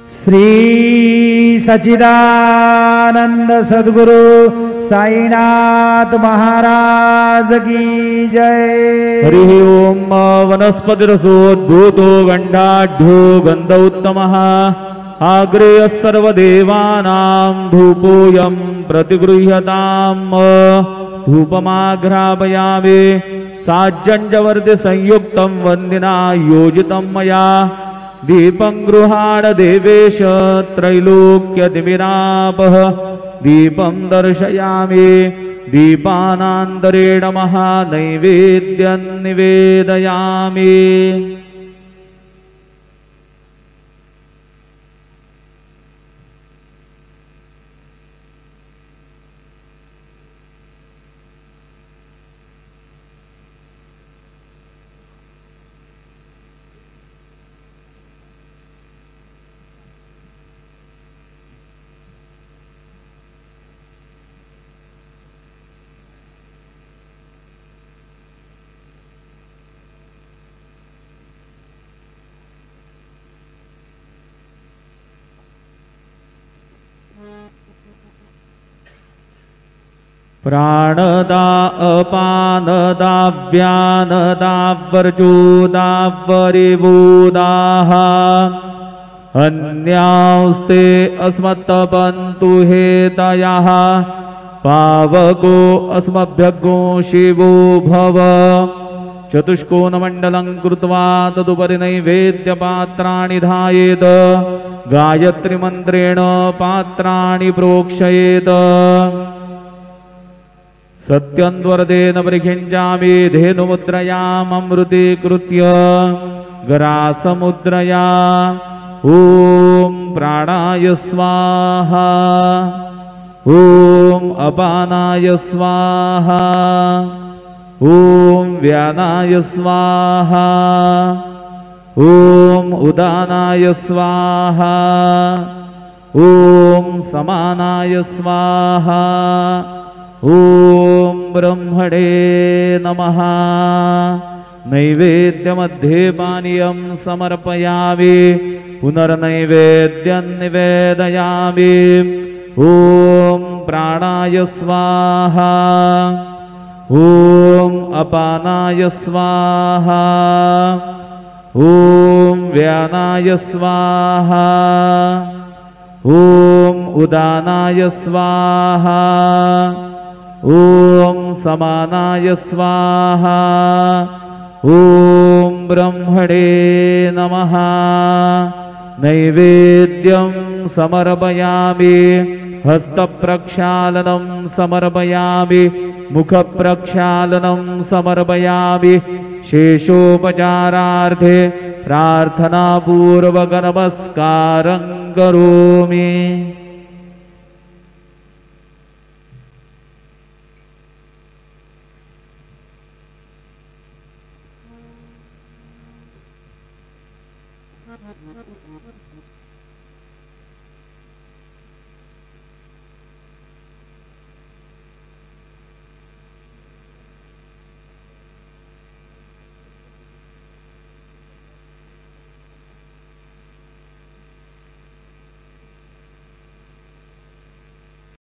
श्री सच्चिदानंद सद्गुरु साईनाथ महाराज की जय। हरि ओम। वनस्पतिरसोद्भूतो गंडाढ्यो गंध उत्तमः आग्रेय सर्वदेवानां धूपोऽयं प्रतिगृह्यताम्। धूपमाघ्रापयामि साज्जंजवर्ति संयुक्तं वन्दिना योजितं मया। दीपं गृहाण देवेश त्रैलोक्यतिमिरापः। दीपं दर्शयामि दीपानान्तरेण महानैवेद्यं निवेदयामि। प्राणदा अपानदा व्यानदावर्चोदावरिबोधाः अन्यांस्ते अस्मत्तपन्तु हेतयः। पावको अस्मभ्यग्नो शिवो भव। चतुष्कोणमण्डलं कृत्वा तदुपरि नैवेद्यपात्राणि धायेत। गायत्रीमन्त्रेण पात्राणि प्रोक्षयेत। सत्यन्वरदेन परिखिञ्चामि धेनुमुद्रयाममृतीकृत्य ग्रासमुद्रया। ॐ प्राणाय स्वाहा। ॐ अपानाय स्वाहा। ॐ व्यानाय स्वाहा। ॐ उदानाय स्वाहा। ॐ समानाय स्वाहा। ॐ ब्रह्मणे नमः। नैवेद्यमध्ये पानीयं समर्पयामि पुनर्नैवेद्यं निवेदयामि। ॐ प्राणाय स्वाहा। ॐ अपानाय स्वाहा। ॐ व्यानाय स्वाहा। ॐ उदानाय स्वाहा। ॐ समानाय स्वाहा। ॐ ब्रह्मणे नमः। नैवेद्यं समर्पयामि हस्तप्रक्षालनं समर्पयामि मुखप्रक्षालनं समर्पयामि। शेषोपचारार्थे प्रार्थनापूर्वक नमस्कारं करोमि।